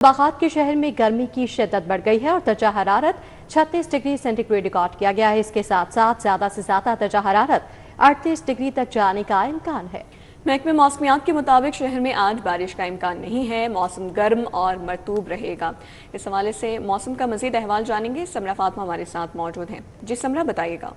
बागात के शहर में गर्मी की शिद्दत बढ़ गई है और दर्जा हरारत 36 डिग्री सेंटीग्रेड रिकॉर्ड किया गया है। इसके साथ साथ ज्यादा से ज्यादा दर्जा हरारत 38 डिग्री तक जाने का इम्कान है। महकमे मौसमियात के मुताबिक शहर में आज बारिश का इम्कान नहीं है। मौसम गर्म और मरतूब रहेगा। इस हवाले से मौसम का मजीद अहवाल जानेंगे। समरा फातिमा हमारे साथ मौजूद हैं। जी समरा, बताइएगा।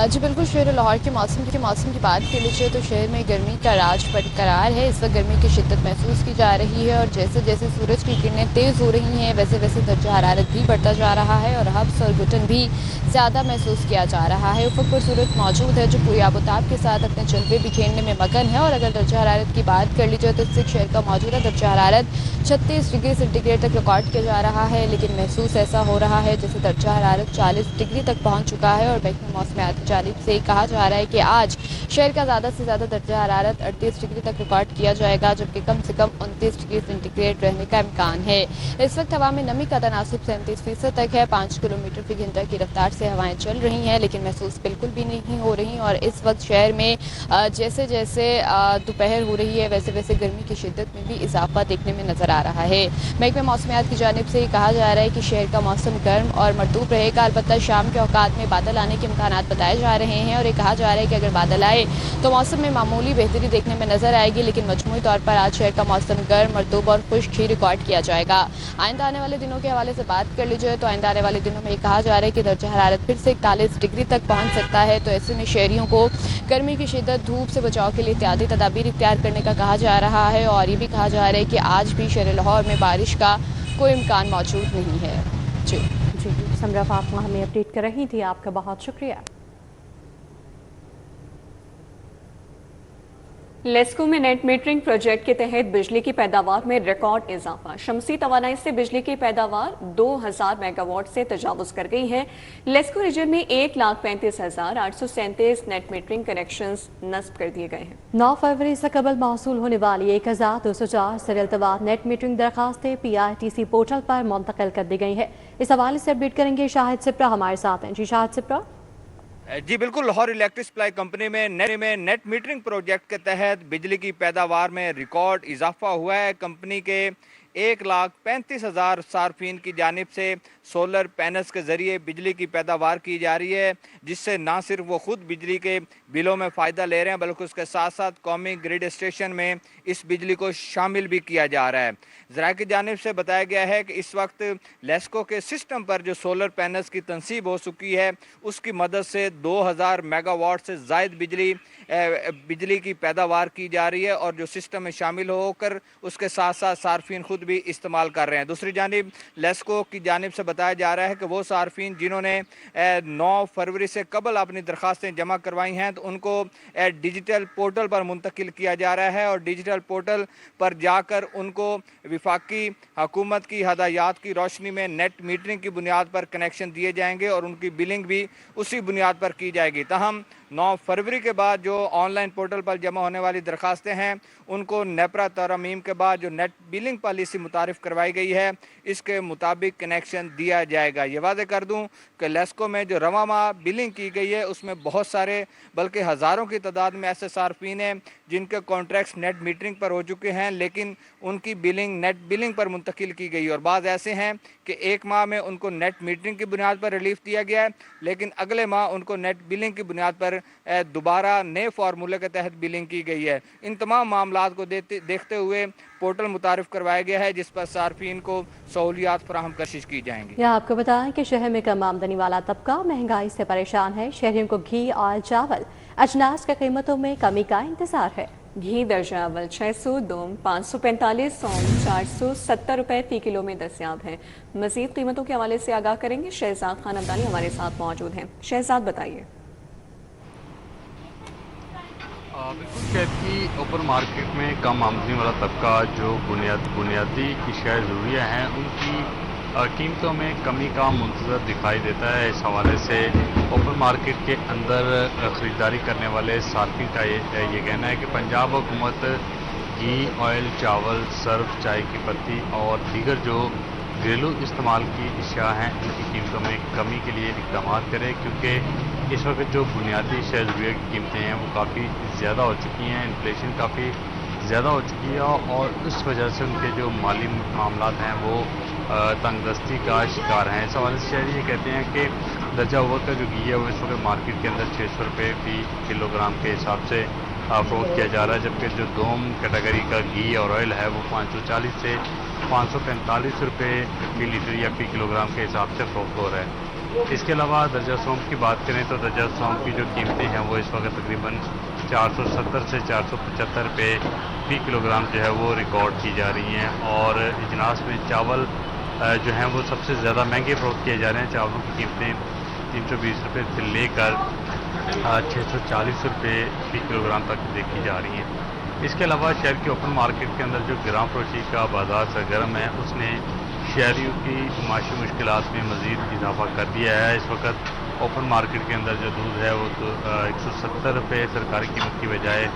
जी बिल्कुल, शहर लाहौर के मौसम की बात कर लीजिए तो शहर में गर्मी का राज बरकरार है। इस वक्त गर्मी की शिद्दत महसूस की जा रही है और जैसे जैसे सूरज की किरणें तेज़ हो रही हैं वैसे वैसे दर्जा हरारत भी बढ़ता जा रहा है और हब्स और घुटन भी ज़्यादा महसूस किया जा रहा है। उफ़क़ पर सूरज मौजूद है जो पूरी आबोताब के साथ अपने जलवे बिखेरने में मगन है। और अगर दर्जा हरारत की बात कर लीजिए तो इससे शहर का मौजूदा दर्जा हरारत 36 डिग्री सेंटीग्रेड तक रिकॉर्ड किया जा रहा है, लेकिन महसूस ऐसा हो रहा है जैसे दर्जा हरारत 40 डिग्री तक पहुँच चुका है। और महकमे मौसमियात की जानिब से कहा जा रहा है कि आज शहर का ज़्यादा से ज़्यादा दर्जा हरारत 38 डिग्री तक रिकॉर्ड किया जाएगा, जबकि कम से कम 29 डिग्री सेंटीग्रेड रहने का इम्कान है। इस वक्त हवा में नमी का तनासब 37% तक है। 5 किलोमीटर फी घंटा की रफ्तार से हवाएं चल रही हैं, लेकिन महसूस बिल्कुल भी नहीं हो रही। और इस वक्त शहर में जैसे जैसे दोपहर हो रही है वैसे वैसे गर्मी की शिद्दत में भी इजाफा देखने में नजर आ रहा है। महकमे मौसमियात की जानिब से कहा जा रहा है कि शहर का मौसम गर्म और मरतूब रहेगा। अलबत्ता शाम के औकात में बादल आने के इम्कान बताए जा रहे हैं और ये कहा जा रहा है कि अगर बादल आए तो मौसम में मामूली बेहतरी देखने में नजर आएगी, लेकिन मजमूई तौर पर आज शहर का मौसम गर्म, मरतूब और खुश्क ही रिकॉर्ड किया जाएगा। आइंदा आने वाले दिनों के हवाले से बात कर लीजिए तो आइंदा आने वाले दिनों में ये कहा जा रहा है कि दर्जा हरारत फिर से 41 डिग्री तक पहुंच सकता है। तो ऐसे में शहरियों को गर्मी की शिद्दत, धूप से बचाव के लिए इत्यादि तदाबीर इख्तियार करने का कहा जा रहा है। और ये भी कहा जा रहा है कि आज भी शहर लाहौर में बारिश का कोई इम्कान मौजूद नहीं है। जी समरा फातिमा हमें अपडेट कर रही थी, आपका बहुत शुक्रिया। लेस्को में नेट मीटरिंग प्रोजेक्ट के तहत बिजली की पैदावार में रिकॉर्ड इजाफा। शमसी तवानाई से बिजली की पैदावार 2000 मेगावाट से तजावुज कर गई है। लेस्को रीजन में 1,35,837 नेट मीटरिंग कनेक्शंस नस्ब कर दिए गए हैं। 9 फरवरी से कबल मौसूल होने वाली 1204 सरलतवार नेट मीटरिंग दरखास्तें PRTC पोर्टल पर मुंतकिल कर दी गई है। इस हवाले से अपडेट करेंगे शाहिद सिप्रा हमारे साथ हैं। जी शाहिद सिप्रा। जी बिल्कुल, लाहौर इलेक्ट्रिक सप्लाई कंपनी में नेट मीटरिंग प्रोजेक्ट के तहत बिजली की पैदावार में रिकॉर्ड इजाफा हुआ है। कंपनी के 1,35,000 सार्फिन की जानिब से सोलर पैनल्स के ज़रिए बिजली की पैदावार की जा रही है, जिससे ना सिर्फ वो ख़ुद बिजली के बिलों में फ़ायदा ले रहे हैं बल्कि उसके साथ साथ कौमी ग्रिड स्टेशन में इस बिजली को शामिल भी किया जा रहा है। ज़राए की जानिब से बताया गया है कि इस वक्त लेस्को के सिस्टम पर जो सोलर पैनल्स की तनसीब हो चुकी है उसकी मदद से 2000 मेगावाट से ज़ायद बिजली की पैदावार की जा रही है और जो सिस्टम में शामिल होकर उसके साथ साथ सार्फिन खुद भी इस्तेमाल कर रहे हैं। दूसरी जानिब लेस्को की जानिब से बताया जा रहा है कि वो सार्फिन जिन्होंने 9 फरवरी से कबल अपनी दरख्वास्तें जमा करवाई हैं तो उनको डिजिटल पोर्टल पर मुंतकिल किया जा रहा है और डिजिटल पोर्टल पर जाकर उनको विफाकी हुकूमत की हदायत की रोशनी में नेट मीटरिंग की बुनियाद पर कनेक्शन दिए जाएंगे और उनकी बिलिंग भी उसी बुनियाद पर की जाएगी। ताहम 9 फरवरी के बाद जो ऑनलाइन पोर्टल पर जमा होने वाली दरखास्तें हैं उनको नेपरा तरमीम के बाद जो नेट बिलिंग पॉलिसी मुतारिफ करवाई गई है इसके मुताबिक कनेक्शन दिया जाएगा। ये वादे कर दूं कि लेस्को में जो रवा माह बिलिंग की गई है उसमें बहुत सारे बल्कि हज़ारों की तादाद में ऐसे सार्फिन हैं जिनके कॉन्ट्रैक्ट्स नेट मीटरिंग पर हो चुके हैं लेकिन उनकी बिलिंग नेट बिलिंग पर मुंतकिल की गई और बाज़ ऐसे हैं कि एक माह में उनको नेट मीटरिंग की बुनियाद पर रिलीफ दिया गया है लेकिन अगले माह उनको नेट बिलिंग की बुनियाद पर दोबारा नए फार्मूले के तहत बिलिंग की गई है। इन तमाम मामलात को देखते हुए पोर्टल मुतारिफ करवाया गया है जिस पर सार्फिन को सहूलियात फराहम कोशिश की जाएंगी। यह आपको बताएं कि शहर में कम आमदनी वाला तबका महंगाई से परेशान है। शहरियों को घी और चावल अजनास की कीमतों में कमी का इंतजार है। घी दर्जा अव्वल 600, दूम 545, सौम 470 रुपए फी किलो में दस्याब है। मजीद कीमतों के हवाले से आगाह करेंगे शहजाद खान अब्दाली हमारे साथ मौजूद हैं। शहजाद बताइए। बिल्कुल, शहर की ओपन मार्केट में कम आमदनी वाला तबका जो बुनियादी अशिया ज़रूरिया हैं उनकी कीमतों में कमी का मुंतज़र दिखाई देता है। इस हवाले से ओपन मार्केट के अंदर ख़रीदारी करने वाले सार्फिन का ये कहना है कि पंजाब हुकूमत घी, ऑयल, चावल, सर्फ, चाय की पत्ती और दीगर जो घरेलू इस्तेमाल की अशिया हैं इनकी कीमतों में कमी के लिए इक़दाम करे, क्योंकि इस वक्त जो बुनियादी अशिया ज़रूरिया की कीमतें हैं वो काफ़ी ज़्यादा हो चुकी हैं। इन्फ्लेशन काफ़ी ज़्यादा हो चुकी है और इस वजह से उनके जो माली मामला हैं वो तंगदस्ती का शिकार हैं। इस हवाले से शहरी ये कहते हैं कि दर्जा अव्वल का जो घी है वो इस वक्त मार्केट के अंदर 600 रुपये फी किलोग्राम के हिसाब से फ़रोख्त किया जा रहा है, जबकि जो दोम कैटेगरी का घी और ऑयल है वो 540 से 545 रुपये फी लीटर या फी किलोग्राम के हिसाब से फ़रोख्त हो रहा है। इसके अलावा दर्जा सौंफ की बात करें तो दर्जा सौंफ की जो कीमतें हैं वो इस वक्त तकरीबन 470 से 475 रुपये फी किलोग्राम जो है वो रिकॉर्ड की जा रही हैं। और इजलास में चावल जो हैं वो सबसे ज़्यादा महंगे फ़रोख्त किए जा रहे हैं। चावलों की कीमतें 320 रुपये से लेकर 640 रुपये फी किलोग्राम तक देखी जा रही हैं। इसके अलावा शहर के ओपन मार्केट के अंदर जो ग्राम फरोशी का बाजार सरगर्म है उसने शहरियों की माशी मुश्किलात में मज़ीद इजाफा कर दिया है। इस वक्त ओपन मार्केट के अंदर जो दूध है वो तो 170 रुपये सरकारी कीमत की बजाय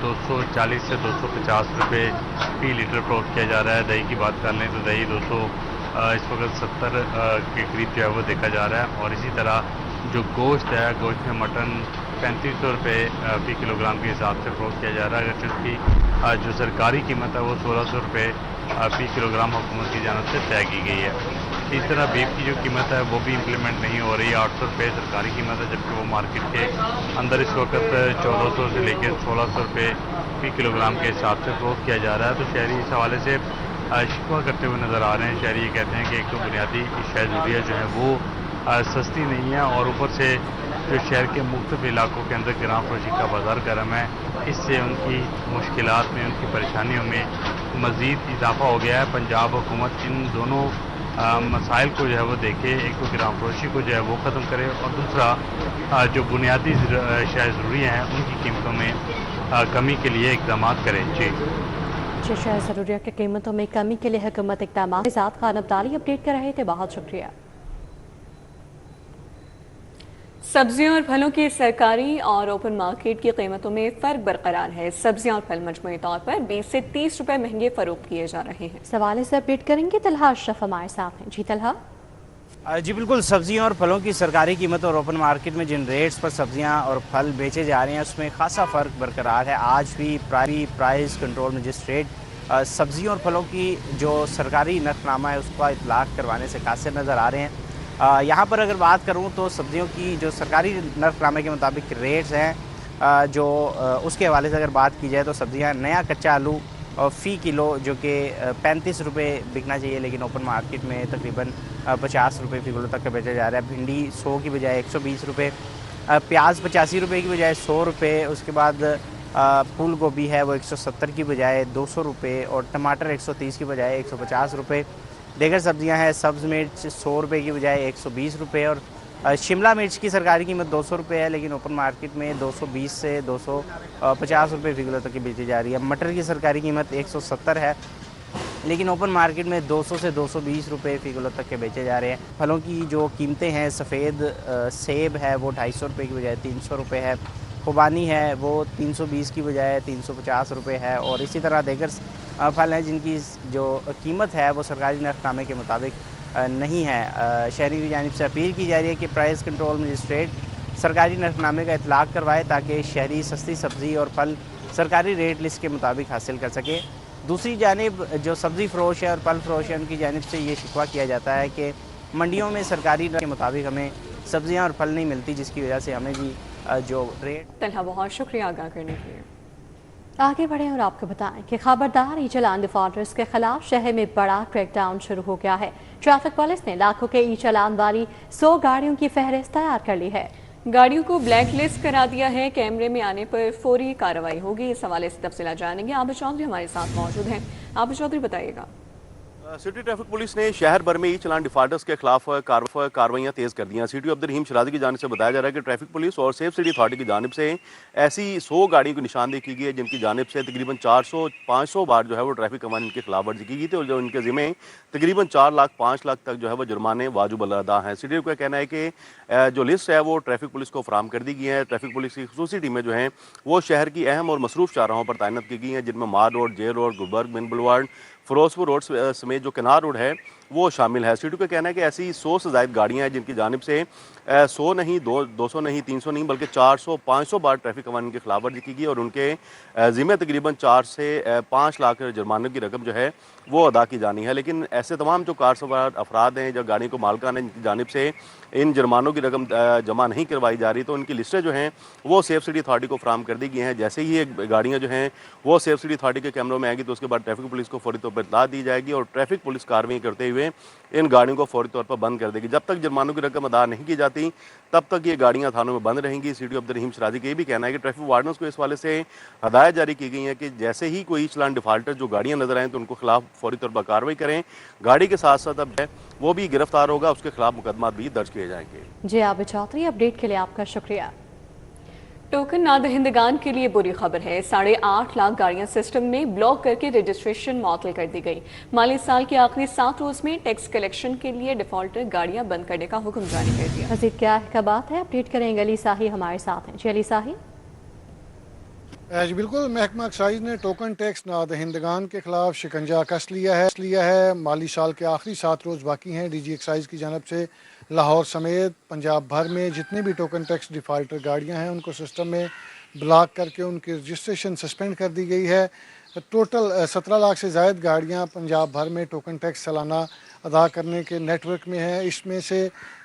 240 से 250 रुपये फी लीटर फ़रोख्त किया जा रहा है। दही की बात कर लें तो दही 200 इस वक्त 70 के करीब जो है वो देखा जा रहा है। और इसी तरह जो गोश्त है, गोश्त में मटन 3500 रुपये फी किलोग्राम के हिसाब से फ़रोख्त किया जा रहा है, अगर इसकी जो सरकारी कीमत है वो 1600 रुपये फी किलोग्राम हुकूमत की जानब से तय की गई है। इस तरह बीफ की जो कीमत है वो भी इम्प्लीमेंट नहीं हो रही है। 800 रुपये सरकारी कीमत है, जबकि वो मार्केट के अंदर इस वक्त 1400 से लेकर 1600 रुपये फी किलोग्राम के हिसाब से फ़रोख्त किया जा रहा है। तो शहरी इस हवाले से शिकवा करते हुए नज़र आ रहे हैं। शहरी ये कहते हैं कि एक तो बुनियादी अशिया ज़रूरिया जो है वो सस्ती नहीं है और ऊपर से जो शहर के मुख्तलिफ इलाकों के अंदर ग्राम फरोशी का बाजार गर्म है, इससे उनकी मुश्किलात में, उनकी परेशानियों में मज़ीद इजाफा हो गया है। पंजाब हुकूमत इन दोनों मसाइल को जो है वो देखे, एक तो ग्राम फरोशी को जो है वो ख़त्म करे और दूसरा जो बुनियादी अशिया ज़रूरी हैं उनकी कीमतों में कमी के लिए इक़दाम करे। जी अशिया ज़रूरिया की कीमतों में कमी के लिए हुकूमत इक़दाम के साथ खान अब्दाली अपडेट कर रहे थे, बहुत शुक्रिया। सब्जियों और फलों की सरकारी और ओपन मार्केट की कीमतों में फ़र्क बरकरार है। सब्जियां और फल मजमूई तौर पर 20 से 30 रुपए महंगे फरोख्त किए जा रहे हैं। सवाल से अपडेट करेंगे तलहा अशरफ हमारे साथ हैं। जी तलहा। जी बिल्कुल, सब्जियां और फलों की सरकारी कीमत और ओपन मार्केट में जिन रेट्स पर सब्जियां और फल बेचे जा रहे हैं उसमें खासा फ़र्क बरकरार है। आज भी प्राइस कंट्रोल मजिस्ट्रेट सब्जियों और फलों की जो सरकारी नरखनामा है उसका इतलाक़ करवाने से कासिर नज़र आ रहे हैं। यहाँ पर अगर बात करूँ तो सब्जियों की जो सरकारी नरखनामे के मुताबिक रेट्स हैं जो उसके हवाले से अगर बात की जाए तो सब्जियाँ नया कच्चा आलू फ़ी किलो जो कि 35 रुपये बिकना चाहिए, लेकिन ओपन मार्केट में तकरीबन 50 रुपये फ़ी किलो तक का बेचा जा रहा है। भिंडी 100 की बजाय 120 रुपये, प्याज 85 रुपये की बजाय 100 रुपये, उसके बाद फूल गोभी है वो 170 की बजाय 200 रुपये और टमाटर 130 की बजाय 150 रुपये। दीगर सब्जियां हैं, सब्ज़ मिर्च 100 रुपये की बजाय 120 रुपये और शिमला मिर्च की सरकारी कीमत 200 रुपये है, लेकिन ओपन मार्केट में 220 से 250 रुपये फ़ी किलो तक की बेची जा रही है। मटर की सरकारी कीमत 170 है, लेकिन ओपन मार्केट में 200 से 220 रुपये फ़ी किलो तक के बेचे जा रहे हैं। फलों की जो कीमतें हैं, सफ़ेद सेब है वो 250 रुपये की बजाय 300 रुपये है, खुबानी है वो 320 की बजाय 350 रुपये है और इसी तरह दीगर फल हैं जिनकी जो कीमत है वो सरकारी नरखनामे के मुताबिक नहीं है। शहरी की जानिब से अपील की जा रही है कि प्राइस कंट्रोल मजिस्ट्रेट सरकारी नरखनामे का इतलाक़ करवाए ताकि शहरी सस्ती सब्ज़ी और फल सरकारी रेट लिस्ट के मुताबिक हासिल कर सके। दूसरी जानिब जो सब्ज़ी फ़रोश है और फल फ़रोश है उनकी जानिब से ये शिकवा किया जाता है कि मंडियों में सरकारी के मुताबिक हमें सब्ज़ियाँ और फल नहीं मिलती, जिसकी वजह से हमें भी जो रेट। तलहा, बहुत शुक्रिया आगाह करने के लिए। आगे बढ़े और आपको बताएं कि खबरदार ई चालान डिफॉल्टर्स के खिलाफ शहर में बड़ा क्रैकडाउन शुरू हो गया है। ट्रैफिक पुलिस ने लाखों के ई चालान वाली 100 गाड़ियों की फहरिस्त तैयार कर ली है। गाड़ियों को ब्लैक लिस्ट करा दिया है। कैमरे में आने पर फौरी कार्रवाई होगी। इस हवाले से तफसीलात जानेंगे। आबिद चौधरी हमारे साथ मौजूद हैं। आबिद चौधरी, बताइएगा। सिटी ट्रैफिक पुलिस ने शहर भर में ई चालान डिफॉल्टर्स के खिलाफ कार्रवाइयाँ तेज़ कर दी हैं। सिटी अब्दुल रहीम शराजी की जानिब से बताया जा रहा है कि ट्रैफिक पुलिस और सेफ सिटी अथॉरिटी की जानिब से ऐसी 100 गाड़ियों की निशानदेही की गई है जिनकी जानिब से तकरीबन 400-500 बार जो है वो ट्रैफिक कवानीन की खिलाफ वर्जी की गई थी और जो इनके ज़िम्मे तकरीबन 4 लाख 5 लाख तक जो है वो जुर्माने वाजिब अदा हैं। सिटी का कहना है कि जो लिस्ट है वो ट्रैफिक पुलिस को फराहम कर दी गई है। ट्रैफिक पुलिस की खुसूसी टीमें जो हैं वो शहर की अहम और मसरूफ़ शाहराहों पर तैनात की गई हैं, जिनमें मार रोड, जे रोड, गुलबर्ग, मिन बुलवार्ड, फिरोजपुर रोड समेत जो किनार रोड है वो शामिल है। सीटू का कहना है कि ऐसी 100 से ज़ायद गाड़ियाँ हैं जिनकी जानिब से 100 नहीं, 200 नहीं, 300 नहीं, बल्कि 400-500 बार ट्रैफिक कवानीन की खिलाफवर्जी की गई और उनके ज़िम्मे तकरीबन 4 से 5 लाख जुर्माने की रकम जो है वो अदा की जानी है। लेकिन ऐसे तमाम जो कार सवार अफराद हैं, जो गाड़ी को मालकान हैं, जिनकी जानिब से इन जुर्मानों की रकम जमा नहीं करवाई जा रही, तो उनकी लिस्टें जो हैं वो सेफ सिटी अथॉरिटी को फराहम कर दी गई हैं। जैसे ही ये गाड़ियाँ जो हैं वो सेफ सिटी अथॉरिटी के कैमरों में आएंगी तो उसके बाद ट्रैफिक पुलिस को फौरी तौर पर इत्तला दी जाएगी और ट्रैफिक पुलिस कार्रवाई करते हुए इन गाड़ियों को फौरी तौर पर बंद कर देगी। जब तक जुर्मानों की रकम अदा नहीं की जाती तब तक ये गाड़ियाँ थानों में बंद रहेंगी। सीटी अब्दुल रहीम शराजी का ये भी कहना है कि ट्रैफिक वार्डनर्स को इस वाले से हदायत जारी की गई है कि जैसे ही कोई चालान डिफाल्टर जो गाड़ियाँ नजर आएँ तो उनको खिलाफ फौरी तौर पर कार्रवाई करें। गाड़ी के साथ साथ अब वो भी गिरफ्तार होगा, उसके खिलाफ मुकदमा भी दर्ज किए जाएंगे। जी आबिद चौधरी, अपडेट के लिए आपका शुक्रिया। टोकन नादहिंदगान के लिए बुरी खबर है। 8.5 लाख गाड़ियां सिस्टम में ब्लॉक करके रजिस्ट्रेशन मुअत्तल कर दी गई। माली साल के आखिरी 7 रोज में टैक्स कलेक्शन के लिए डिफॉल्टर गाड़ियां बंद करने का हुक्म जारी कर दिया। मजीद क्या बात है, अपडेट करेंगे। अली साही हमारे साथ हैं। जी अली साही। जी बिल्कुल, महकमा एक्साइज ने टोकन टैक्स नादहिंदगान के खिलाफ शिकंजा कस लिया है। माली साल के आखिरी 7 रोज़ बाकी हैं। डीजी एक्साइज की जानब से लाहौर समेत पंजाब भर में जितने भी टोकन टैक्स डिफाल्टर गाड़ियां हैं उनको सिस्टम में ब्लॉक करके उनकी रजिस्ट्रेशन सस्पेंड कर दी गई है। टोटल 17 लाख से ज़ायद गाड़ियां पंजाब भर में टोकन टैक्स सालाना अदा करने के नेटवर्क में है। इसमें से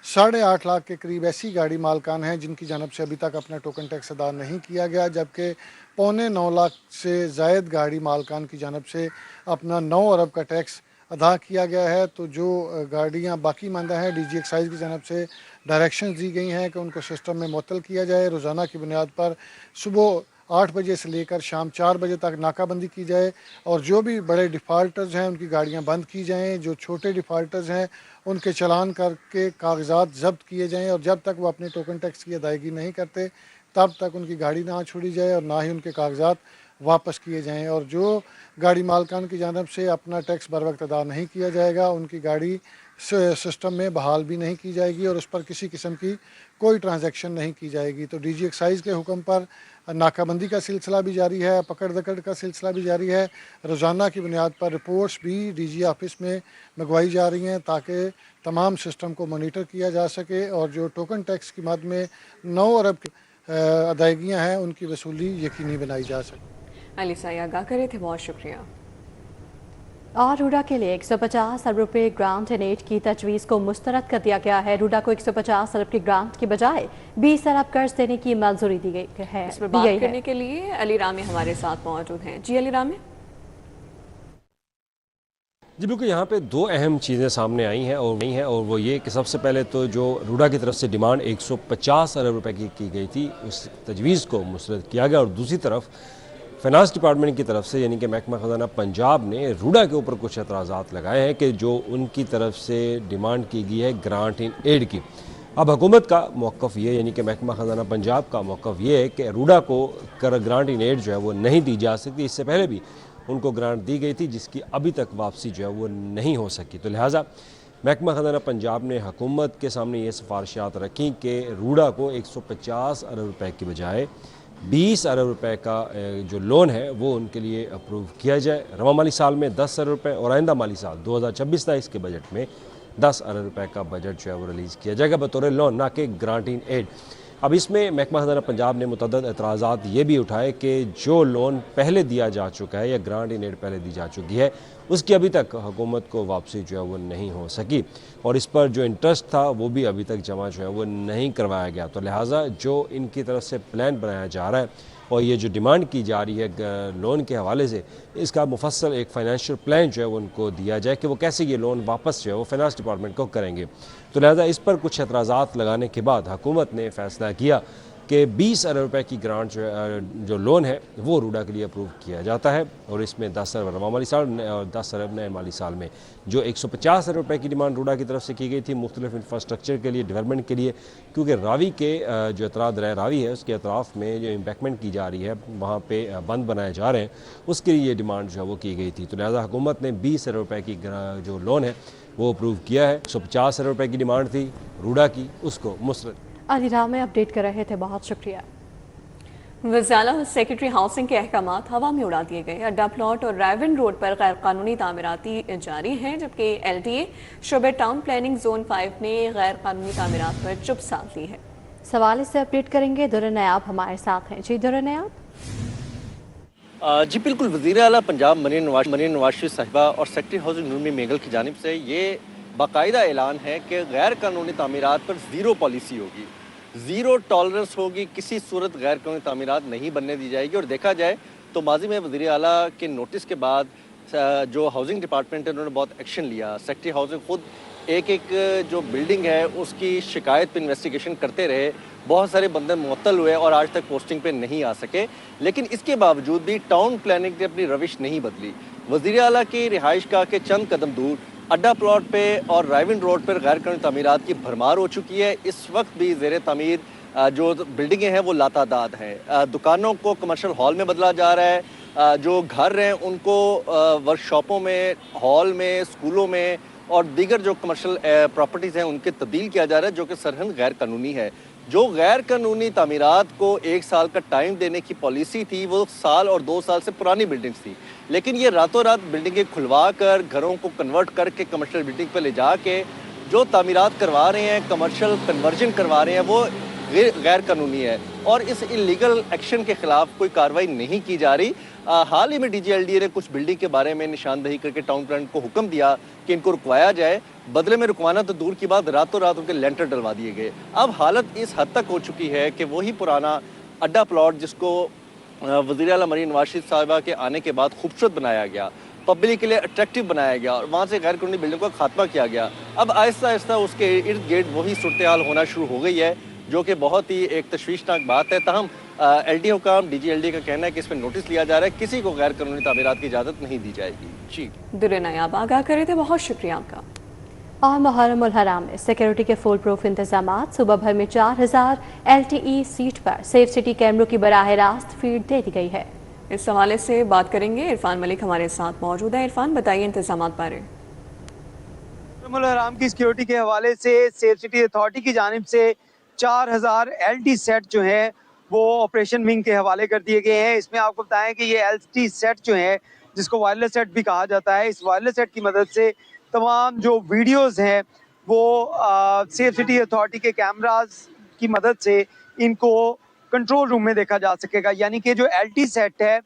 8.5 लाख के करीब ऐसी गाड़ी मालकान हैं जिनकी जानब से अभी तक अपना टोकन टैक्स अदा नहीं किया गया, जबकि 9.25 लाख से ज़ायद गाड़ी मालकान की जानब से अपना 9 अरब का टैक्स अदा किया गया है। तो जो गाड़ियां बाकी मानदा हैं, डीजी एक्साइज की जानब से डायरेक्शंस दी गई हैं कि उनको सिस्टम में मुअत्तल किया जाए। रोज़ाना की बुनियाद पर सुबह 8 बजे से लेकर शाम 4 बजे तक नाकाबंदी की जाए और जो भी बड़े डिफ़ाल्टर्स हैं उनकी गाड़ियां बंद की जाएं। जो छोटे डिफ़ाल्टर्स हैं उनके चालान करके कागजात जब्त किए जाएं और जब तक वो अपने टोकन टैक्स की अदायगी नहीं करते तब तक उनकी गाड़ी ना छोड़ी जाए और ना ही उनके कागजात वापस किए जाएं। और जो गाड़ी मालकान की जानब से अपना टैक्स बर वक्त अदा नहीं किया जाएगा उनकी गाड़ी सिस्टम में बहाल भी नहीं की जाएगी और उस पर किसी किस्म की कोई ट्रांजैक्शन नहीं की जाएगी। तो डीजी एक्साइज के हुक्म पर नाकाबंदी का सिलसिला भी जारी है, पकड़ दकड़ का सिलसिला भी जारी है। रोज़ाना की बुनियाद पर रिपोर्ट्स भी डीजी ऑफिस में मंगवाई जा रही हैं ताकि तमाम सिस्टम को मॉनिटर किया जा सके और जो टोकन टैक्स की मद में 9 अरब की अदायगियाँ हैं उनकी वसूली यकीनी बनाई जा सके। अली साही आगाह करे थे, बहुत शुक्रिया। और रूडा के लिए 150 अरब रुपए ग्रांट एंड एड की तजवीज़ को मुस्तरद कर दिया गया है। रूडा को 150 अरब की ग्रांट के बजाय 20 अरब कर्ज देने की मंजूरी दी गई है। इस पर बात करने के लिए अली रामी हमारे साथ मौजूद हैं। जी अली रामी। जी बिल्कुल, यहाँ पे 2 अहम चीज़ें सामने आई हैं और वो ये कि सबसे पहले तो जो रूडा की तरफ से डिमांड 150 अरब रुपए की गई थी उस तजवीज़ को मुस्तरद किया गया और दूसरी तरफ फाइनेंस डिपार्टमेंट की तरफ से यानी कि महकमा ख़जाना पंजाब ने रूडा के ऊपर कुछ एतराज़ात लगाए हैं कि जो उनकी तरफ से डिमांड की गई है ग्रांट इन एड की। अब हुकूमत का मौक़िफ़ ये यानी कि महकमा ख़जाना पंजाब का मौक़िफ़ ये है कि रूडा को ग्रांट इन एड जो है वो नहीं दी जा सकती। इससे पहले भी उनको ग्रांट दी गई थी जिसकी अभी तक वापसी जो है वो नहीं हो सकी। तो लिहाजा महकमा ख़जाना पंजाब ने हुकूमत के सामने ये सिफारिशात रखी कि रूडा को 150 अरब रुपए की बजाय 20 अरब रुपए का जो लोन है वो उनके लिए अप्रूव किया जाए। रवा माली साल में 10 अरब रुपए और आइंदा माली साल 2026-23 के बजट में 10 अरब रुपए का बजट जो है वो रिलीज़ किया जाएगा बतौर लोन, ना कि ग्रांट इन एड। अब इसमें महकमा ख़जाना पंजाब ने मुतअद्दिद एतराज़ात ये भी उठाए कि जो लोन पहले दिया जा चुका है या ग्रांट इन एड पहले दी जा चुकी है उसकी अभी तक हुकूमत को वापसी जो है वो नहीं हो सकी और इस पर जो इंटरेस्ट था वो भी अभी तक जमा जो है वो नहीं करवाया गया। तो लिहाजा जो इनकी तरफ से प्लान बनाया जा रहा है और ये जो डिमांड की जा रही है लोन के हवाले से, इसका मुफस्सल एक फ़ाइनेंशियल प्लान जो है वो उनको दिया जाए कि वो कैसे ये लोन वापस जो है वो फाइनेंस डिपार्टमेंट को करेंगे। तो लिहाजा इस पर कुछ एतराज़ात लगाने के बाद हुकूमत ने फ़ैसला किया कि 20 अरब रुपए की ग्रांट जो लोन है वो रूडा के लिए अप्रूव किया जाता है और इसमें 10 अरब रवा माली साल और 10 अरब नए माली साल में जो 150 अरब रुपए की डिमांड रूडा की तरफ से की गई थी मुख्तलिफ इंफ्रास्ट्रक्चर के लिए, डेवलपमेंट के लिए, क्योंकि रावी के जो एतराद रावी है उसके अतराफ़ में जो इम्पैक्टमेंट की जा रही है वहाँ पर बंद बनाए जा रहे हैं, उसके लिए ये डिमांड जो है वो की गई थी। तो लिहाजा हुकूमत ने 20 अरब रुपए की जो लोन है वो अप्रूव किया है। 150 अरब रुपए की डिमांड थी रूडा की, उसको मुस्तरद। अली राम में अपडेट कर रहे थे, बहुत शुक्रिया। वज़ाला और सेक्रेटरी हाउसिंग के अहकामात हवा में उड़ा दिए गए। अड्डा प्लॉट और रायवन रोड पर गैर कानूनी तामीराती जारी हैं, जबकि LTA शोबे टाउन प्लानिंग जोन 5 ने गैर कानूनी तामीरात पर चुप साध ली है। सवाल इससे अपडेट करेंगे दुर्र नयाब हमारे साथ हैं। जी दुर्र नयाब। जी बिल्कुल, वज़ीर आला पंजाब मरीन नवाज शरीफ साहिबा और सेक्रेटरी हाउसिंग नूरमी मेगल की जानिब से ये बाकायदा ऐलान है कि गैर कानूनी तामीरात पर ज़ीरो पॉलिसी होगी, ज़ीरो टॉलरेंस होगी, किसी सूरत गैर कानूनी तामीरात नहीं बनने दी जाएगी। और देखा जाए तो माजी में वज़ीर आला के नोटिस के बाद जो हाउसिंग डिपार्टमेंट है उन्होंने बहुत एक्शन लिया। सेक्रेटरी हाउसिंग खुद एक जो बिल्डिंग है उसकी शिकायत पर इन्वेस्टिगेशन करते रहे, बहुत सारे बंदे मुअत्तल हुए और आज तक पोस्टिंग पे नहीं आ सके। लेकिन इसके बावजूद भी टाउन प्लानिंग ने अपनी रविश नहीं बदली। वज़ीर आला की रिहाइश गाह के चंद कदम दूर अड्डा प्लॉट पे और रायविन रोड पर गैर कानूनी तामीरात की भरमार हो चुकी है। इस वक्त भी ज़ेर तामीर जो बिल्डिंगें हैं वो लातादाद हैं। दुकानों को कमर्शियल हॉल में बदला जा रहा है, जो घर हैं उनको वर्कशॉपों में, हॉल में, स्कूलों में और दीगर जो कमर्शियल प्रॉपर्टीज़ हैं उनके तब्दील किया जा रहा है, जो कि सरहद गैर कानूनी है। जो गैर कानूनी तामीरात को 1 साल का टाइम देने की पॉलिसी थी वो साल और 2 साल से पुरानी बिल्डिंग्स थी, लेकिन ये रातों रात बिल्डिंगें खुलवा कर घरों को कन्वर्ट करके कमर्शियल बिल्डिंग पर ले जा के जो तामीरात करवा रहे हैं, कमर्शियल कन्वर्जन करवा रहे हैं, वो गैर कानूनी है और इस इलीगल एक्शन के खिलाफ कोई कार्रवाई नहीं की जा रही। हाल ही में DGLDA ने कुछ बिल्डिंग के बारे में निशानदही करके टाउन प्लान को हुक्म दिया कि इनको रुकवाया जाए। बदले में रुकवाना तो दूर की बात, रातों रात उनके लेंटर डलवा दिए गए। अब हालत इस हद तक हो चुकी है कि वही पुराना अड्डा प्लॉट जिसको वज़ीर आला मरीन नवाज शरीफ साहिबा के आने के बाद खूबसूरत बनाया गया, पब्लिक के लिए अट्रैक्टिव बनाया गया और वहाँ से गैर कानूनी बिल्डिंग का खात्मा किया गया, अब आहिस्ता आहिस्ता उसके इर्द गिर्द वही सूरत हाल होना शुरू हो गई है, जो कि बहुत ही एक तशवीशनाक बात है। ताहम LD हुकाम DGLDA का कहना है कि इस पर नोटिस लिया जा रहा है, किसी को गैर कानूनी तामीरात की इजाज़त नहीं दी जाएगी। जी दुर्र नयाब आगाह करे थे, बहुत शुक्रिया आपका। और मुहर्रम उल हराम में सिक्योरिटी के फुल प्रूफ इंतजामात। सुबह भर में 4000 LTE सीट पर सेफ सिटी कैमरों की बराह रास्त फीड दे दी गई है। इस हवाले से बात करेंगे, इरफान मलिक हमारे साथ मौजूद है। इरफान, बताइए इंतजामात बारे। हराम की सिक्योरिटी के हवाले से सेफ सिटी अथॉरिटी की जानिब से 4000 LT सेट जो है वो ऑपरेशन विंग के हवाले कर दिए गए हैं। इसमें आपको बताएं कि ये LT सेट जो है, जिसको वायरलेस सेट भी कहा जाता है, इस वायरलेस सेट की मदद से तमाम जो वीडियोस हैं वो सेफ सिटी अथॉरिटी के कैमरास की मदद से इनको कंट्रोल रूम में देखा जा सकेगा। यानी कि जो LT सेट है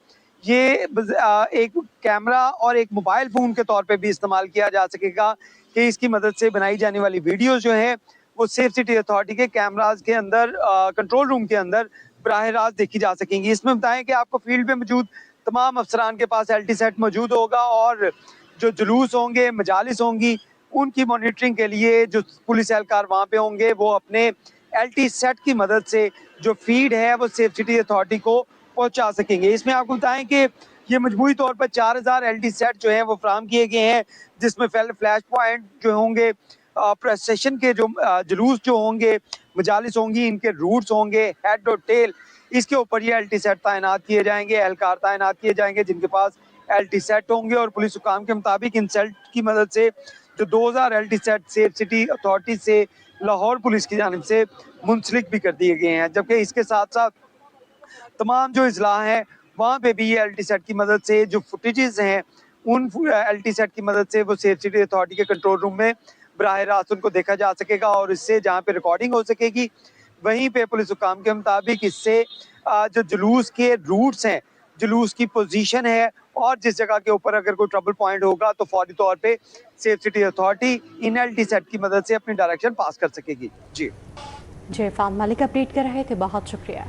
ये एक कैमरा और एक मोबाइल फ़ोन के तौर पे भी इस्तेमाल किया जा सकेगा कि इसकी मदद से बनाई जाने वाली वीडियोस जो है वो सेफ सिटी अथॉरिटी के कैमरास के अंदर कंट्रोल रूम के अंदर बराह रास्त देखी जा सकेंगी। इसमें बताएं कि आपको फील्ड में मौजूद तमाम अफसरान के पास LT सेट मौजूद होगा और जो जुलूस होंगे, मजालिस होंगी, उनकी मॉनिटरिंग के लिए जो पुलिस एहलकार वहाँ पे होंगे वो अपने LT सेट की मदद से जो फीड है वो सेफ सिटी अथॉरिटी को पहुँचा सकेंगे। इसमें आपको बताएं कि ये मजमूई तौर पर 4000 LT सेट जो है वो फ्राहम किए गए हैं, जिसमें फ्लैश पॉइंट जो होंगे, प्रोसेशन के जो जुलूस जो होंगे, मजालिस होंगी, इनके रूट्स होंगे, हेड और टेल, इसके ऊपर ये LT सेट तैनात किए जाएंगे, एहलकार तैनात किए जाएंगे जिनके पास LT सेट होंगे। और पुलिस हुकाम के मुताबिक इन सेट की मदद से जो 2000 LT set safe city authority से लाहौर पुलिस की जानिब से मुंसलिक भी कर दिए गए हैं, जबकि इसके साथ साथ तमाम जो इजला हैं वहाँ पे भी ये LT सेट की मदद से जो फुटेजेस हैं उन LT सेट की मदद से वो सेफ सिटी अथॉरिटी के कंट्रोल रूम में बराह रास्त उनको देखा जा सकेगा और इससे जहाँ पे रिकॉर्डिंग हो सकेगी वहीं पे पुलिस हुकाम के मुताबिक इससे जो जुलूस के रूट्स हैं, जुलूस की पोजीशन है और जिस जगह के ऊपर अगर कोई ट्रबल पॉइंट होगा तो फौरी तौर पे safe city authority in LT set की मदद से अपनी डायरेक्शन पास कर सकेगी। जी इरफान मलिक अपडेट कर रहे थे, बहुत शुक्रिया।